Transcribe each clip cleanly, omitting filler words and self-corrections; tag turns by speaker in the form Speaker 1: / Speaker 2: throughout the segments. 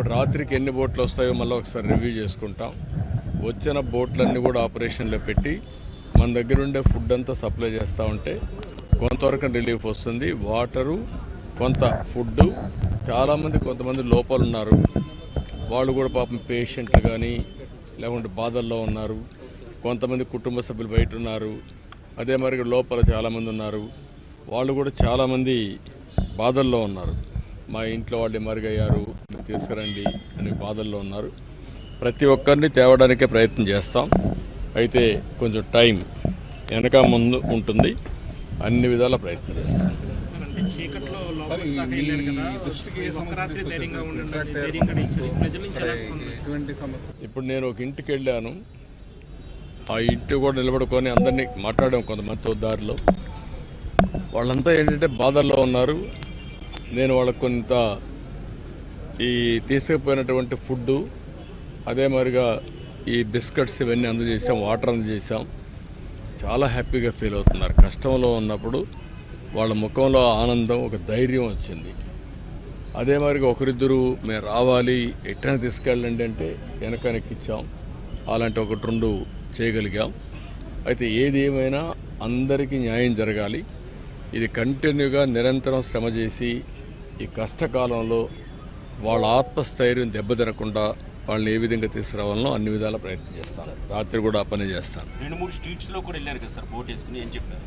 Speaker 1: ఇప్పుడు రాత్రికి ఎన్ని బోట్లు వస్తాయో మళ్ళీ ఒకసారి రివ్యూ చేసుకుంటాం. వచ్చిన బోట్లన్నీ కూడా ఆపరేషన్లో పెట్టి మన దగ్గర ఉండే ఫుడ్ అంతా సప్లై చేస్తూ ఉంటే కొంతవరకు రిలీఫ్ వస్తుంది. వాటరు, కొంత ఫుడ్డు. చాలామంది కొంతమంది లోపల ఉన్నారు, వాళ్ళు కూడా పాపం పేషెంట్లు కానీ లేకుంటే బాధల్లో ఉన్నారు. కొంతమంది కుటుంబ సభ్యులు బయట ఉన్నారు, అదే మరి లోపల చాలామంది ఉన్నారు, వాళ్ళు కూడా చాలామంది బాధల్లో ఉన్నారు. మా ఇంట్లో వాళ్ళు మరుగయ్యారు, తీసుకురండి అని బాధల్లో ఉన్నారు. ప్రతి ఒక్కరిని తేవడానికే ప్రయత్నం చేస్తాం. అయితే కొంచెం టైం వెనక ముందు ఉంటుంది, అన్ని విధాల ప్రయత్నం చేస్తాం. ఇప్పుడు నేను ఒక ఇంటికి వెళ్ళాను, ఆ ఇంటి కూడా నిలబడుకొని అందరినీ మాట్లాడాం కొంతమందితో దారిలో. వాళ్ళంతా ఏంటంటే బాధల్లో ఉన్నారు. నేను వాళ్ళకు కొంత ఈ తీసుకుపోయినటువంటి ఫుడ్డు, అదే మరిగా ఈ బిస్కెట్స్ ఇవన్నీ అందజేసాం, వాటర్ అందజేసాం. చాలా హ్యాపీగా ఫీల్ అవుతున్నారు. కష్టంలో ఉన్నప్పుడు వాళ్ళ ముఖంలో ఆనందం, ఒక ధైర్యం వచ్చింది. అదే మరిగా ఒకరిద్దరు మేము రావాలి, ఎట్టని తీసుకెళ్ళండి అంటే వెనక్కిచ్చాం. అలాంటి ఒకటి రెండు చేయగలిగాం. అయితే ఏది ఏమైనా అందరికీ న్యాయం జరగాలి. ఇది కంటిన్యూగా నిరంతరం శ్రమ చేసి ఈ కష్టకాలంలో వాళ్ళ ఆత్మస్థైర్యం దెబ్బతినకుండా వాళ్ళని ఏ విధంగా తీసుకురావాలనో అన్ని విధాల ప్రయత్నం చేస్తాను. రాత్రి కూడా ఆ పని చేస్తాను.
Speaker 2: 2-3 స్ట్రీట్స్లో కూడా వెళ్ళారు కదా సార్ బోట్ వేసుకుని, ఏం చెప్పారు?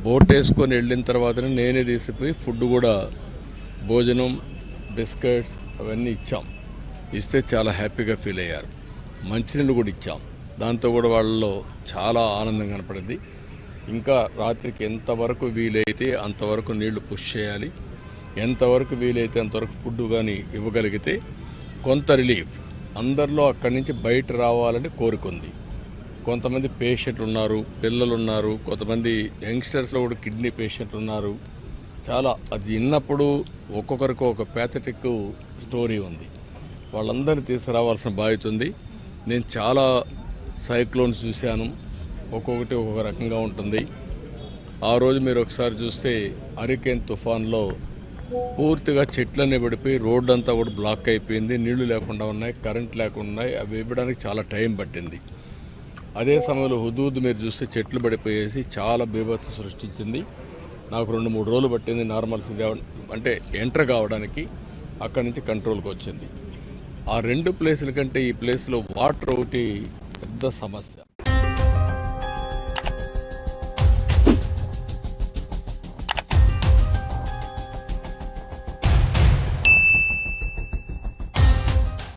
Speaker 1: బోట్ వేసుకొని వెళ్ళిన తర్వాతనే నేనే తీసిపోయి ఫుడ్ కూడా, భోజనం, బిస్కెట్స్ అవన్నీ ఇచ్చాం. ఇస్తే చాలా హ్యాపీగా ఫీల్ అయ్యారు. మంచినీళ్ళు కూడా ఇచ్చాం. దాంతో కూడా వాళ్ళలో చాలా ఆనందం కనపడింది. ఇంకా రాత్రికి ఎంతవరకు వీలైతే అంతవరకు నీళ్లు పుష్ చేయాలి, ఎంతవరకు వీలైతే అంతవరకు ఫుడ్ కానీ ఇవ్వగలిగితే కొంత రిలీఫ్. అందరిలో అక్కడి నుంచి బయట రావాలని కోరుకుంది. కొంతమంది పేషెంట్లు ఉన్నారు, పిల్లలు ఉన్నారు, కొంతమంది యంగ్స్టర్స్లో కూడా కిడ్నీ పేషెంట్లు ఉన్నారు. చాలా అది విన్నప్పుడు ఒక్కొక్కరికి ఒక ప్యాథటిక్ స్టోరీ ఉంది. వాళ్ళందరినీ తీసుకురావాల్సిన బాధ్యత ఉంది. నేను చాలా సైక్లోన్స్ చూశాను, ఒక్కొక్కటి ఒక్కొక్క రకంగా ఉంటుంది. ఆ రోజు మీరు ఒకసారి చూస్తే హరికేన్ తుఫాన్లో పూర్తిగా చెట్లన్నీ పడిపోయి రోడ్డు అంతా కూడా బ్లాక్ అయిపోయింది. నీళ్లు లేకుండా ఉన్నాయి, కరెంట్ లేకుండా ఉన్నాయి. అవి ఇవ్వడానికి చాలా టైం పట్టింది. అదే సమయంలో హుదూద్ మీరు చూస్తే చెట్లు పడిపోయేసి చాలా బీభత్సం సృష్టించింది. నాకు 2-3 రోజులు పట్టింది నార్మల్ అంటే ఎంటర్ కావడానికి. అక్కడి నుంచి కంట్రోల్కి వచ్చింది. ఆ 2 ప్లేసుల కంటే ఈ ప్లేస్లో వాటర్ ఒకటి పెద్ద సమస్య.